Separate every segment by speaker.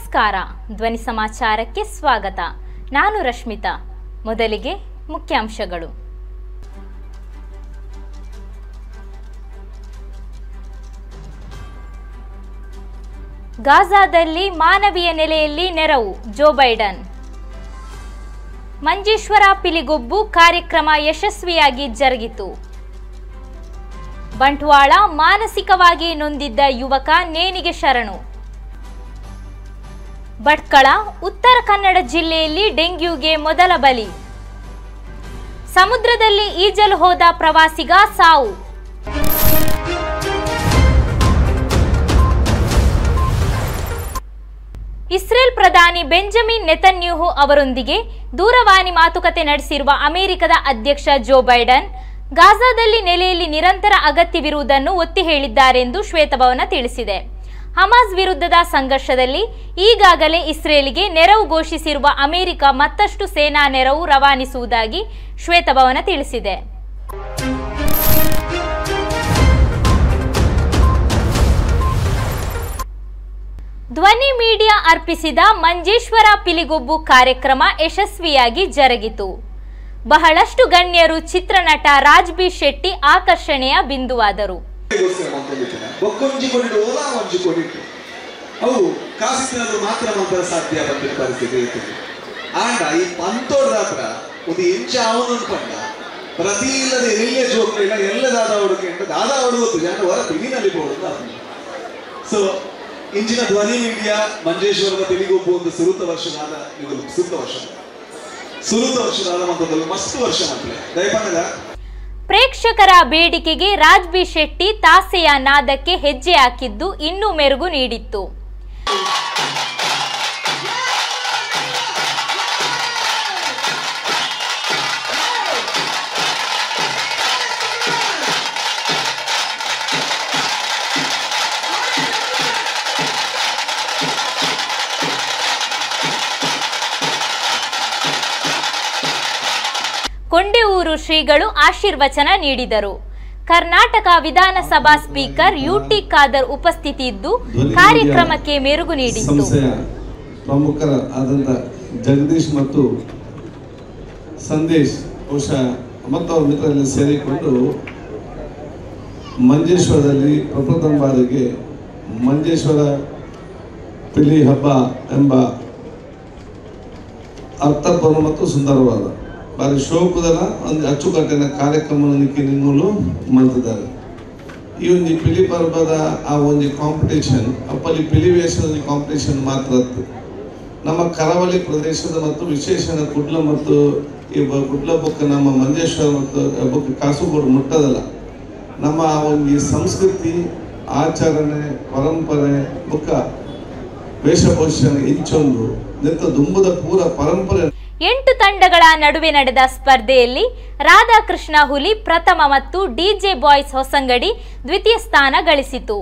Speaker 1: ನಮಸ್ಕಾರ. ಧ್ವನಿ ಸಮಾಚಾರಕ್ಕೆ ಸ್ವಾಗತ. ನಾನು ರಶ್ಮಿತಾ. ಮೊದಲಿಗೆ ಮುಖ್ಯಾಂಶಗಳು. ಗಾಜಾದಲ್ಲಿ ಮಾನವೀಯ ನೆಲೆಯಲ್ಲಿ ನೆರವು ಜೋ ಬೈಡನ್. ಮಂಜೇಶ್ವರ ಪಿಲಿಗೊಬ್ಬು ಕಾರ್ಯಕ್ರಮ ಯಶಸ್ವಿಯಾಗಿ ಜರುಗಿತು. ಬಂಟ್ವಾಳ ಮಾನಸಿಕವಾಗಿ ನೊಂದಿದ್ದ ಯುವಕ ನೇಣಿಗೆ ಶರಣು. ಭಟ್ಕಳ ಉತ್ತರ ಕನ್ನಡ ಜಿಲ್ಲೆಯಲ್ಲಿ ಡೆಂಗ್ಯೂಗೆ ಮೊದಲ ಬಲಿ. ಸಮುದ್ರದಲ್ಲಿ ಈಜಲು ಹೋದ ಪ್ರವಾಸಿಗ ಸಾವು. ಇಸ್ರೇಲ್ ಪ್ರಧಾನಿ ಬೆಂಜಮಿನ್ ನೆತನ್ಯಾಹು ಅವರೊಂದಿಗೆ ದೂರವಾಣಿ ಮಾತುಕತೆ ನಡೆಸಿರುವ ಅಮೆರಿಕದ ಅಧ್ಯಕ್ಷ ಜೋ ಬೈಡನ್ ಗಾಜಾದಲ್ಲಿ ನೆಲೆಯಲ್ಲಿ ನಿರಂತರ ಅಗತ್ಯವಿರುವುದನ್ನು ಒತ್ತಿ ಹೇಳಿದ್ದಾರೆಂದು ಶ್ವೇತಭವನ ತಿಳಿಸಿದೆ. ಹಮಾಸ್ ವಿರುದ್ಧದ ಸಂಘರ್ಷದಲ್ಲಿ ಈಗಾಗಲೇ ಇಸ್ರೇಲ್ಗೆ ನೆರವು ಘೋಷಿಸಿರುವ ಅಮೆರಿಕ ಮತ್ತಷ್ಟು ಸೇನಾ ನೆರವು ರವಾನಿಸುವುದಾಗಿ ಶ್ವೇತಭವನ ತಿಳಿಸಿದೆ. ಧ್ವನಿ ಮೀಡಿಯಾ ಅರ್ಪಿಸಿದ ಮಂಜೇಶ್ವರ ಪಿಲಿಗೊಬ್ಬು ಕಾರ್ಯಕ್ರಮ ಯಶಸ್ವಿಯಾಗಿ ಜರುಗಿತು. ಬಹಳಷ್ಟು ಗಣ್ಯರು ಚಿತ್ರನಟ ರಾಜ್ ಬಿ ಶೆಟ್ಟಿ ಆಕರ್ಷಣೆಯ ಬಿಂದುವಾದರು.
Speaker 2: ಅವು ಕಾಸಿನಾದ್ರು ಮಾತ್ರ ಮಾತ್ರ ಸಾಧ್ಯ ಬಂದ ಪರಿಸ್ಥಿತಿ ಇರ್ತದೆ. ಆಂಡ ಈ ಪಂತೋಡ ಹತ್ರ ಒಂದು ಎಂಚ ಅವನು ಪಂಡ ಪ್ರತಿ ಇಲ್ಲದೆ ಎಲ್ಲೇ ಜೋಕ್ ಇಲ್ಲ ಎಲ್ಲ ದಾದ ಹುಡುಗಿ ದಾದ ಹುಡುಗತ್ತು ಜನ ಹೊರ ಬಿಗಿನಲ್ಲಿ ಹೋಗುತ್ತ. ಸೊ ಇಂಚಿನ ಧ್ವನಿ ಮೀಡಿಯಾ ಮಂಜೇಶ್ವರದ ಪಿಲಿಗೊಬ್ಬು ಒಂದು ಸುರುತ ವರ್ಷದ ಮಂತ್ರದಲ್ಲಿ ಮಸ್ತ್ ವರ್ಷ ಮಕ್ಕಳೇ ದಯಪಂಡದ
Speaker 1: ಪ್ರೇಕ್ಷಕರ ಬೇಡಿಕೆಗೆ ರಾಜ್ ಬಿ ಶೆಟ್ಟಿ ತಾಸೆಯ ನಾದಕ್ಕೆ ಹೆಜ್ಜೆ ಹಾಕಿದ್ದು ಇನ್ನೂ ಮೆರುಗು ನೀಡಿತ್ತು. ಕೊಂಡೆಊರು ಶ್ರೀಗಳು ಆಶೀರ್ವಚನ ನೀಡಿದರು. ಕರ್ನಾಟಕ ವಿಧಾನಸಭಾ ಸ್ಪೀಕರ್ ಯುಟಿ ಖಾದರ್ ಉಪಸ್ಥಿತಿ ಇದ್ದು ಕಾರ್ಯಕ್ರಮಕ್ಕೆ ಮೆರುಗು ನೀಡಿತು.
Speaker 3: ಪ್ರಮುಖರಾದಂಥ ಜಗದೀಶ್ ಮತ್ತು ಸಂದೇಶ್ ಬಹುಶಃ ಮತ್ತು ಅವರ ಮಿತ್ರರಲ್ಲಿ ಸೇರಿಕೊಂಡು ಮಂಜೇಶ್ವರದಲ್ಲಿ ಪ್ರಪ್ರಥಮ ಬಾರಿಗೆ ಮಂಜೇಶ್ವರ ಪಿಲಿ ಹಬ್ಬ ಎಂಬ ಅರ್ಥಪೂರ್ಣ ಮತ್ತು ಸುಂದರವಾದ ಬಾರಿ ಶೋಕದಲ್ಲ ಒಂದು ಅಚ್ಚುಕಟ್ಟಿನ ಕಾರ್ಯಕ್ರಮಕ್ಕೆ ನಿಮ್ಮಲು ಮಾಡ್ತಿದ್ದಾರೆ. ಈ ಒಂದು ಪಿಲಿ ಪರ್ವದ ಆ ಒಂದು ಕಾಂಪಿಟೇಷನ್ ಅಪ್ಪಲ್ಲಿ ಪಿಲಿ ವೇಷದ ಕಾಂಪಿಟೇಷನ್ ಮಾತ್ರ ನಮ್ಮ ಕರಾವಳಿ ಪ್ರದೇಶದ ಮತ್ತು ವಿಶೇಷಣ ಕುಡ್ಲ ಮತ್ತು ಈ ಕುಡ್ಲ ಬುಕ್ ನಮ್ಮ ಮಂಜೇಶ್ವರ ಮತ್ತು ಬುಕ್ ಕಾಸುಗೋಡು ಮುಟ್ಟದಲ್ಲ. ನಮ್ಮ ಒಂದು ಸಂಸ್ಕೃತಿ ಆಚರಣೆ ಪರಂಪರೆ ಬುಕ್ಕ ವೇಷಭೂಷಣ ಇಂಚೊಂದು ನಿಂತ ದುಂಬದ ಪೂರ ಪರಂಪರೆ.
Speaker 1: 8 ತಂಡಗಳ ನಡುವೆ ನಡೆದ ಸ್ಪರ್ಧೆಯಲ್ಲಿ ರಾಧಾಕೃಷ್ಣ ಹುಲಿ ಪ್ರಥಮ ಮತ್ತು ಡಿಜೆ ಬಾಯ್ಸ್ ಹೊಸಂಗಡಿ ದ್ವಿತೀಯ ಸ್ಥಾನ ಗಳಿಸಿತು.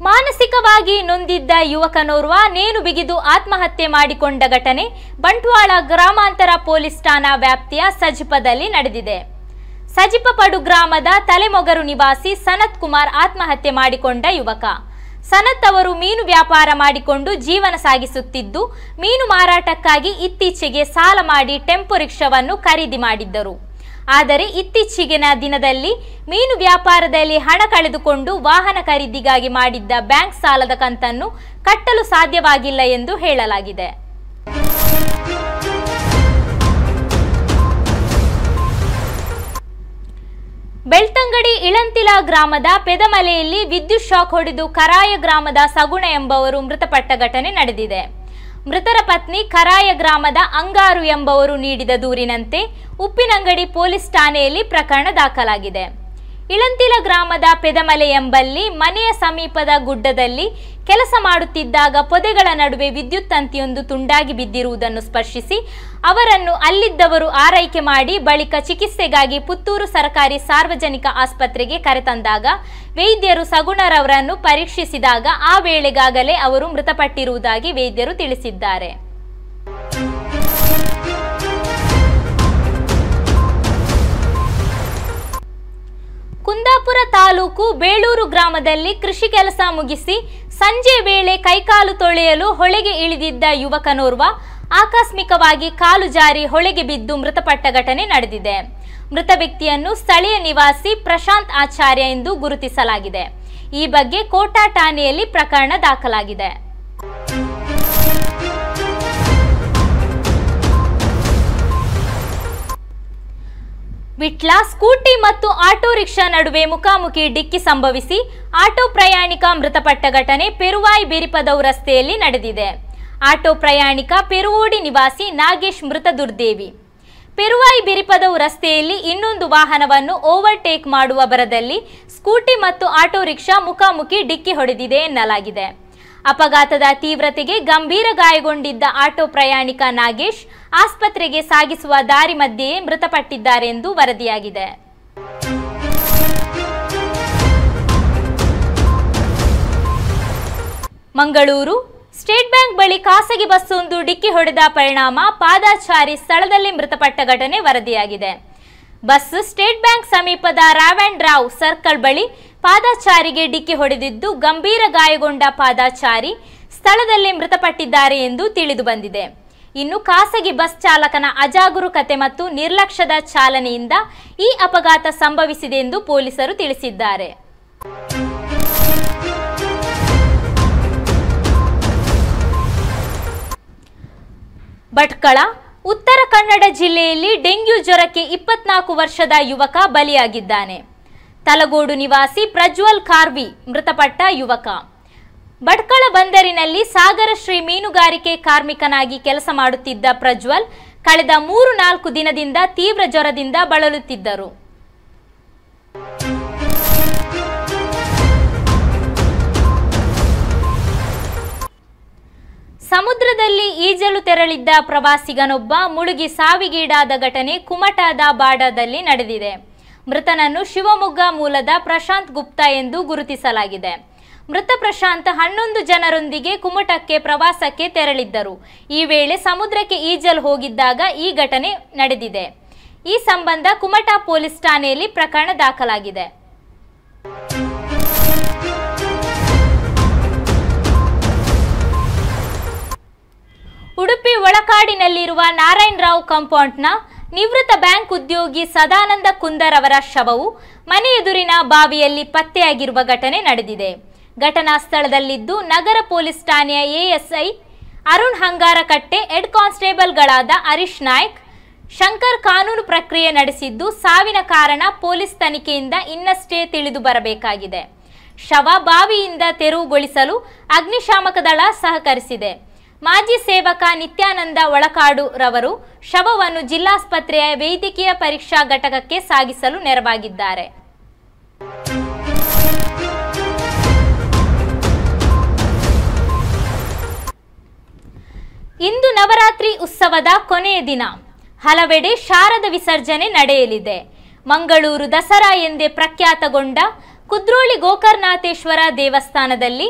Speaker 1: ಮಾನಸಿಕವಾಗಿ ನೊಂದಿದ್ದ ಯುವಕನೋರ್ವ ನೇಣು ಬಿಗಿದು ಆತ್ಮಹತ್ಯೆ ಮಾಡಿಕೊಂಡ ಘಟನೆ ಬಂಟ್ವಾಳ ಗ್ರಾಮಾಂತರ ಪೊಲೀಸ್ ಠಾಣಾ ವ್ಯಾಪ್ತಿಯ ಸಜಿಪದಲ್ಲಿ ನಡೆದಿದೆ. ಸಜಿಪಪಡು ಗ್ರಾಮದ ತಲೆಮೊಗರು ನಿವಾಸಿ ಸನತ್ ಕುಮಾರ್ ಆತ್ಮಹತ್ಯೆ ಮಾಡಿಕೊಂಡ ಯುವಕ. ಸನತ್ ಅವರು ಮೀನು ವ್ಯಾಪಾರ ಮಾಡಿಕೊಂಡು ಜೀವನ ಸಾಗಿಸುತ್ತಿದ್ದು, ಮೀನು ಮಾರಾಟಕ್ಕಾಗಿ ಇತ್ತೀಚೆಗೆ ಸಾಲ ಮಾಡಿ ಟೆಂಪೋ ರಿಕ್ಷಾವನ್ನು ಖರೀದಿ ಮಾಡಿದ್ದರು. ಆದರೆ ಇತ್ತೀಚೆಗಿನ ದಿನದಲ್ಲಿ ಮೀನು ವ್ಯಾಪಾರದಲ್ಲಿ ಹಣ ಕಳೆದುಕೊಂಡು ವಾಹನ ಖರೀದಿಗಾಗಿ ಮಾಡಿದ್ದ ಬ್ಯಾಂಕ್ ಸಾಲದ ಕಂತನ್ನು ಕಟ್ಟಲು ಸಾಧ್ಯವಾಗಿಲ್ಲ ಎಂದು ಹೇಳಲಾಗಿದೆ. ಬೆಳ್ತಂಗಡಿ ಇಳಂತಿಲ ಗ್ರಾಮದ ಪೆದಮಲೆಯಲ್ಲಿ ವಿದ್ಯುತ್ ಶಾಕ್ ಹೊಡೆದು ಕರಾಯ ಗ್ರಾಮದ ಸಗುಣ ಎಂಬವರು ಮೃತಪಟ್ಟ ಘಟನೆ ನಡೆದಿದೆ. ಮೃತರ ಪತ್ನಿ ಕರಾಯ ಗ್ರಾಮದ ಅಂಗಾರು ಎಂಬವರು ನೀಡಿದ ದೂರಿನಂತೆ ಉಪ್ಪಿನಂಗಡಿ ಪೊಲೀಸ್ ಠಾಣೆಯಲ್ಲಿ ಪ್ರಕರಣ ದಾಖಲಾಗಿದೆ. ಇಳಂತಿಲ ಗ್ರಾಮದ ಪೆದಮಲೆ ಎಂಬಲ್ಲಿ ಮನೆಯ ಸಮೀಪದ ಗುಡ್ಡದಲ್ಲಿ ಕೆಲಸ ಮಾಡುತ್ತಿದ್ದಾಗ ಪೊದೆಗಳ ನಡುವೆ ವಿದ್ಯುತ್ ತಂತಿಯೊಂದು ತುಂಡಾಗಿ ಬಿದ್ದಿರುವುದನ್ನು ಸ್ಪರ್ಶಿಸಿ ಅವರನ್ನು ಅಲ್ಲಿದ್ದವರು ಆರೈಕೆ ಮಾಡಿ ಬಳಿಕ ಚಿಕಿತ್ಸೆಗಾಗಿ ಪುತ್ತೂರು ಸರ್ಕಾರಿ ಸಾರ್ವಜನಿಕ ಆಸ್ಪತ್ರೆಗೆ ಕರೆತಂದಾಗ ವೈದ್ಯರು ಸಗುಣರವರನ್ನು ಪರೀಕ್ಷಿಸಿದಾಗ ಆ ವೇಳೆಗಾಗಲೇ ಅವರು ಮೃತಪಟ್ಟಿರುವುದಾಗಿ ವೈದ್ಯರು ತಿಳಿಸಿದ್ದಾರೆ. ಕುಂದಾಪುರ ತಾಲೂಕು ಬೇಳೂರು ಗ್ರಾಮದಲ್ಲಿ ಕೃಷಿ ಕೆಲಸ ಮುಗಿಸಿ ಸಂಜೆ ವೇಳೆ ಕೈಕಾಲು ತೊಳೆಯಲು ಹೊಳೆಗೆ ಇಳಿದಿದ್ದ ಯುವಕನೋರ್ವ ಆಕಸ್ಮಿಕವಾಗಿ ಕಾಲು ಜಾರಿ ಹೊಳೆಗೆ ಬಿದ್ದು ಮೃತಪಟ್ಟ ಘಟನೆ ನಡೆದಿದೆ. ಮೃತ ವ್ಯಕ್ತಿಯನ್ನು ಸ್ಥಳೀಯ ನಿವಾಸಿ ಪ್ರಶಾಂತ್ ಆಚಾರ್ಯ ಎಂದು ಗುರುತಿಸಲಾಗಿದೆ. ಈ ಬಗ್ಗೆ ಕೋಟಾ ಠಾಣೆಯಲ್ಲಿ ಪ್ರಕರಣ ದಾಖಲಾಗಿದೆ. ವಿಟ್ಲ ಸ್ಕೂಟಿ ಮತ್ತು ಆಟೋ ರಿಕ್ಷಾ ನಡುವೆ ಮುಖಾಮುಖಿ ಡಿಕ್ಕಿ ಸಂಭವಿಸಿ ಆಟೋ ಪ್ರಯಾಣಿಕ ಮೃತಪಟ್ಟ ಘಟನೆ ಪೆರುವಾಯಿ ಬಿರಿಪದವು ರಸ್ತೆಯಲ್ಲಿ ನಡೆದಿದೆ. ಆಟೋ ಪ್ರಯಾಣಿಕ ಪೆರುವೋಡಿ ನಿವಾಸಿ ನಾಗೇಶ್ ಮೃತ ದುರ್ದೇವಿ. ಪೆರುವಾಯಿ ಬಿರಿಪದವು ರಸ್ತೆಯಲ್ಲಿ ಇನ್ನೊಂದು ವಾಹನವನ್ನು ಓವರ್ಟೇಕ್ ಮಾಡುವ ಭರದಲ್ಲಿ ಸ್ಕೂಟಿ ಮತ್ತು ಆಟೋ ರಿಕ್ಷಾ ಮುಖಾಮುಖಿ ಡಿಕ್ಕಿ ಹೊಡೆದಿದೆ ಎನ್ನಲಾಗಿದೆ. ಅಪಘಾತದ ತೀವ್ರತೆಗೆ ಗಂಭೀರ ಗಾಯಗೊಂಡಿದ್ದ ಆಟೋ ಪ್ರಯಾಣಿಕ ನಾಗೇಶ್ ಆಸ್ಪತ್ರೆಗೆ ಸಾಗಿಸುವ ದಾರಿ ಮಧ್ಯೆಯೇ ಮೃತಪಟ್ಟಿದ್ದಾರೆ ಎಂದು ವರದಿಯಾಗಿದೆ. ಮಂಗಳೂರು ಸ್ಟೇಟ್ ಬ್ಯಾಂಕ್ ಬಳಿ ಖಾಸಗಿ ಬಸ್ಸೊಂದು ಡಿಕ್ಕಿ ಹೊಡೆದ ಪರಿಣಾಮ ಪಾದಾಚಾರಿ ಸ್ಥಳದಲ್ಲಿ ಮೃತಪಟ್ಟ ಘಟನೆ ವರದಿಯಾಗಿದೆ. ಬಸ್ ಸ್ಟೇಟ್ ಬ್ಯಾಂಕ್ ಸಮೀಪದ ರಾವ್ ಸರ್ಕಲ್ ಬಳಿ ಪಾದಾಚಾರಿಗೆ ಡಿಕ್ಕಿ ಹೊಡೆದಿದ್ದು ಗಂಭೀರ ಗಾಯಗೊಂಡ ಪಾದಾಚಾರಿ ಸ್ಥಳದಲ್ಲಿ ಮೃತಪಟ್ಟಿದ್ದಾರೆ ಎಂದು ತಿಳಿದು ಬಂದಿದೆ. ಇನ್ನು ಖಾಸಗಿ ಬಸ್ ಚಾಲಕನ ಅಜಾಗರೂಕತೆ ಮತ್ತು ನಿರ್ಲಕ್ಷ್ಯದ ಚಾಲನೆಯಿಂದ ಈ ಅಪಘಾತ ಸಂಭವಿಸಿದೆ ಎಂದು ಪೊಲೀಸರು ತಿಳಿಸಿದ್ದಾರೆ. ಭಟ್ಕಳ ಉತ್ತರ ಕನ್ನಡ ಜಿಲ್ಲೆಯಲ್ಲಿ ಡೆಂಗ್ಯೂ ಜ್ವರಕ್ಕೆ 24 ವರ್ಷದ ಯುವಕ ಬಲಿಯಾಗಿದ್ದಾನೆ. ತಲಗೋಡು ನಿವಾಸಿ ಪ್ರಜ್ವಲ್ ಕಾರ್ವಿ ಮೃತಪಟ್ಟ ಯುವಕ. ಭಟ್ಕಳ ಬಂದರಿನಲ್ಲಿ ಸಾಗರ ಶ್ರೀ ಮೀನುಗಾರಿಕೆ ಕಾರ್ಮಿಕನಾಗಿ ಕೆಲಸ ಮಾಡುತ್ತಿದ್ದ ಪ್ರಜ್ವಲ್ ಕಳೆದ 3-4 ದಿನದಿಂದ ತೀವ್ರ ಜ್ವರದಿಂದ ಬಳಲುತ್ತಿದ್ದರು. ಸಮುದ್ರದಲ್ಲಿ ಈಜಲು ತೆರಳಿದ್ದ ಪ್ರವಾಸಿಗನೊಬ್ಬ ಮುಳುಗಿ ಸಾವಿಗೀಡಾದ ಘಟನೆ ಕುಮಟಾದ ಬಾಡದಲ್ಲಿ ನಡೆದಿದೆ. ಮೃತನನ್ನು ಶಿವಮೊಗ್ಗ ಮೂಲದ ಪ್ರಶಾಂತ್ ಗುಪ್ತಾ ಎಂದು ಗುರುತಿಸಲಾಗಿದೆ. ಮೃತ ಪ್ರಶಾಂತ್ 11 ಜನರೊಂದಿಗೆ ಕುಮಟಕ್ಕೆ ಪ್ರವಾಸಕ್ಕೆ ತೆರಳಿದ್ದರು. ಈ ವೇಳೆ ಸಮುದ್ರಕ್ಕೆ ಈಜಲು ಹೋಗಿದ್ದಾಗ ಈ ಘಟನೆ ನಡೆದಿದೆ. ಈ ಸಂಬಂಧ ಕುಮಟಾ ಪೊಲೀಸ್ ಠಾಣೆಯಲ್ಲಿ ಪ್ರಕರಣ ದಾಖಲಾಗಿದೆ. ಉಡುಪಿ ಒಳಕಾಡಿನಲ್ಲಿರುವ ನಾರಾಯಣರಾವ್ ಕಾಂಪೌಂಡ್ನ ನಿವೃತ್ತ ಬ್ಯಾಂಕ್ ಉದ್ಯೋಗಿ ಸದಾನಂದ ಕುಂದರ್ ಅವರ ಶವವು ಮನೆ ಎದುರಿನ ಬಾವಿಯಲ್ಲಿ ಪತ್ತೆಯಾಗಿರುವ ಘಟನೆ ನಡೆದಿದೆ. ಘಟನಾ ಸ್ಥಳದಲ್ಲಿದ್ದು ನಗರ ಪೊಲೀಸ್ ಠಾಣೆಯ ಎಎಸ್ಐ ಅರುಣ್ ಹಂಗಾರಕಟ್ಟೆ, ಹೆಡ್ ಕಾನ್ಸ್ಟೇಬಲ್ಗಳಾದ ಹರೀಶ್ ನಾಯ್ಕ್, ಶಂಕರ್ ಕಾನೂನು ಪ್ರಕ್ರಿಯೆ ನಡೆಸಿದ್ದು ಸಾವಿನ ಕಾರಣ ಪೊಲೀಸ್ ತನಿಖೆಯಿಂದ ಇನ್ನಷ್ಟೇ ತಿಳಿದು ಬರಬೇಕಾಗಿದೆ. ಶವ ಬಾವಿಯಿಂದ ತೆರವುಗೊಳಿಸಲು ಅಗ್ನಿಶಾಮಕ ದಳ ಸಹಕರಿಸಿದೆ. ಮಾಜಿ ಸೇವಕ ನಿತ್ಯಾನಂದ ಒಳಕಾಡು ರವರು ಶವವನ್ನು ಜಿಲ್ಲಾಸ್ಪತ್ರೆಯ ವೈದ್ಯಕೀಯ ಪರೀಕ್ಷಾ ಘಟಕಕ್ಕೆ ಸಾಗಿಸಲು ನೆರವಾಗಿದ್ದಾರೆ. ಇಂದು ನವರಾತ್ರಿ ಉತ್ಸವದ ಕೊನೆಯ ದಿನ. ಹಲವೆಡೆ ಶಾರದ ವಿಸರ್ಜನೆ ನಡೆಯಲಿದೆ. ಮಂಗಳೂರು ದಸರಾ ಎಂದೇ ಪ್ರಖ್ಯಾತಗೊಂಡ ಕುದ್ರೋಳಿ ಗೋಕರ್ಣನಾಥೇಶ್ವರ ದೇವಸ್ಥಾನದಲ್ಲಿ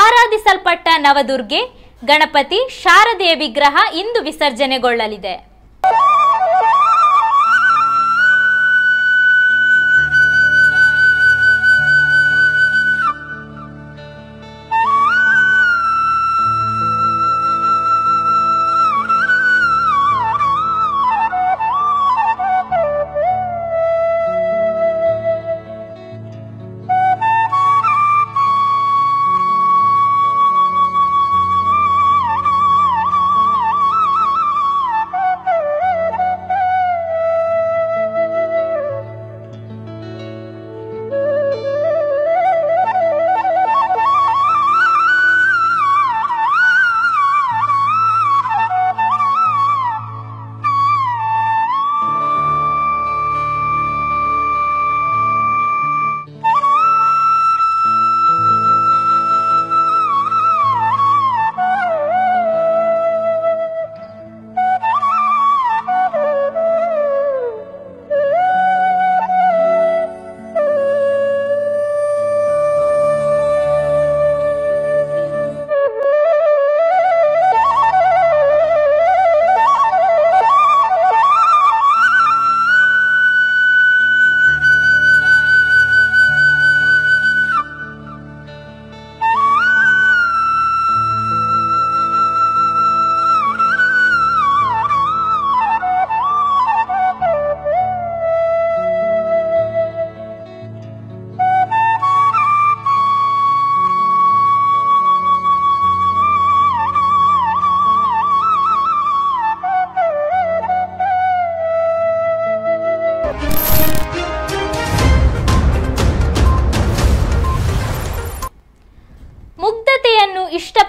Speaker 1: ಆರಾಧಿಸಲ್ಪಟ್ಟ ನವದುರ್ಗೆ ಗಣಪತಿ ಶಾರದೆಯ ವಿಗ್ರಹ ಇಂದು ವಿಸರ್ಜನೆಗೊಳ್ಳಲಿದೆ.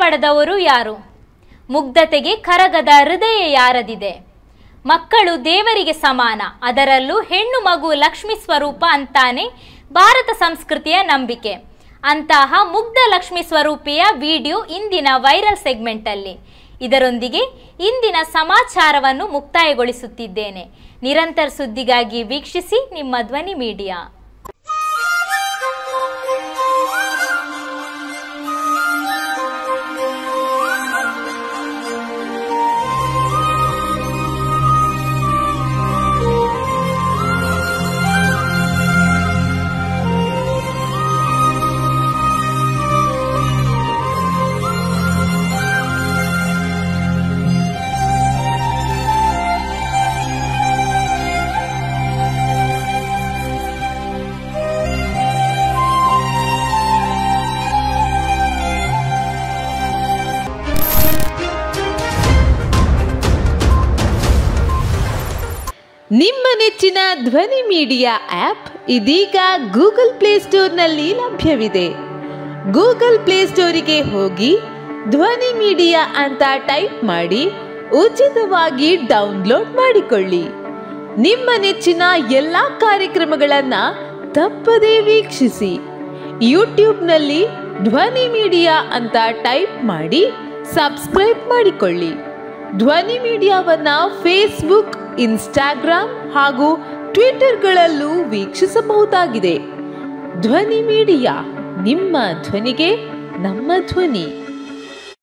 Speaker 1: ಪಡೆದವರು ಯಾರು? ಮುಗ್ಧತೆಗೆ ಕರಗದ ಹೃದಯ ಯಾರದಿದೆ? ಮಕ್ಕಳು ದೇವರಿಗೆ ಸಮಾನ, ಅದರಲ್ಲೂ ಹೆಣ್ಣು ಮಗು ಲಕ್ಷ್ಮೀ ಸ್ವರೂಪ ಅಂತಾನೆ ಭಾರತ ಸಂಸ್ಕೃತಿಯ ನಂಬಿಕೆ. ಅಂತಹ ಮುಗ್ಧ ಲಕ್ಷ್ಮೀ ಸ್ವರೂಪಿಯ ವಿಡಿಯೋ ಇಂದಿನ ವೈರಲ್ ಸೆಗ್ಮೆಂಟ್ ಅಲ್ಲಿ. ಇದರೊಂದಿಗೆ ಇಂದಿನ ಸಮಾಚಾರವನ್ನು ಮುಕ್ತಾಯಗೊಳಿಸುತ್ತಿದ್ದೇನೆ. ನಿರಂತರ ಸುದ್ದಿಗಾಗಿ ವೀಕ್ಷಿಸಿ ನಿಮ್ಮ ಧ್ವನಿ ಮೀಡಿಯಾ.
Speaker 4: ನಿಮ್ಮ ನೆಚ್ಚಿನ ಧ್ವನಿ ಮೀಡಿಯಾ ಆ್ಯಪ್ ಇದೀಗ ಗೂಗಲ್ ಪ್ಲೇಸ್ಟೋರ್ನಲ್ಲಿ ಲಭ್ಯವಿದೆ. ಗೂಗಲ್ ಪ್ಲೇಸ್ಟೋರಿಗೆ ಹೋಗಿ ಧ್ವನಿ ಮೀಡಿಯಾ ಅಂತ ಟೈಪ್ ಮಾಡಿ ಉಚಿತವಾಗಿ ಡೌನ್ಲೋಡ್ ಮಾಡಿಕೊಳ್ಳಿ. ನಿಮ್ಮ ನೆಚ್ಚಿನ ಎಲ್ಲ ಕಾರ್ಯಕ್ರಮಗಳನ್ನು ತಪ್ಪದೇ ವೀಕ್ಷಿಸಿ. ಯೂಟ್ಯೂಬ್ನಲ್ಲಿ ಧ್ವನಿ ಮೀಡಿಯಾ ಅಂತ ಟೈಪ್ ಮಾಡಿ ಸಬ್ಸ್ಕ್ರೈಬ್ ಮಾಡಿಕೊಳ್ಳಿ. ಧ್ವನಿ ಮೀಡಿಯಾವನ್ನ ಫೇಸ್ಬುಕ್, ಇನ್ಸ್ಟಾಗ್ರಾಮ್ ಹಾಗೂ ಟ್ವಿಟರ್ಗಳಲ್ಲೂ ವೀಕ್ಷಿಸಬಹುದಾಗಿದೆ. ಧ್ವನಿ ಮೀಡಿಯಾ, ನಿಮ್ಮ ಧ್ವನಿಗೆ ನಮ್ಮ ಧ್ವನಿ.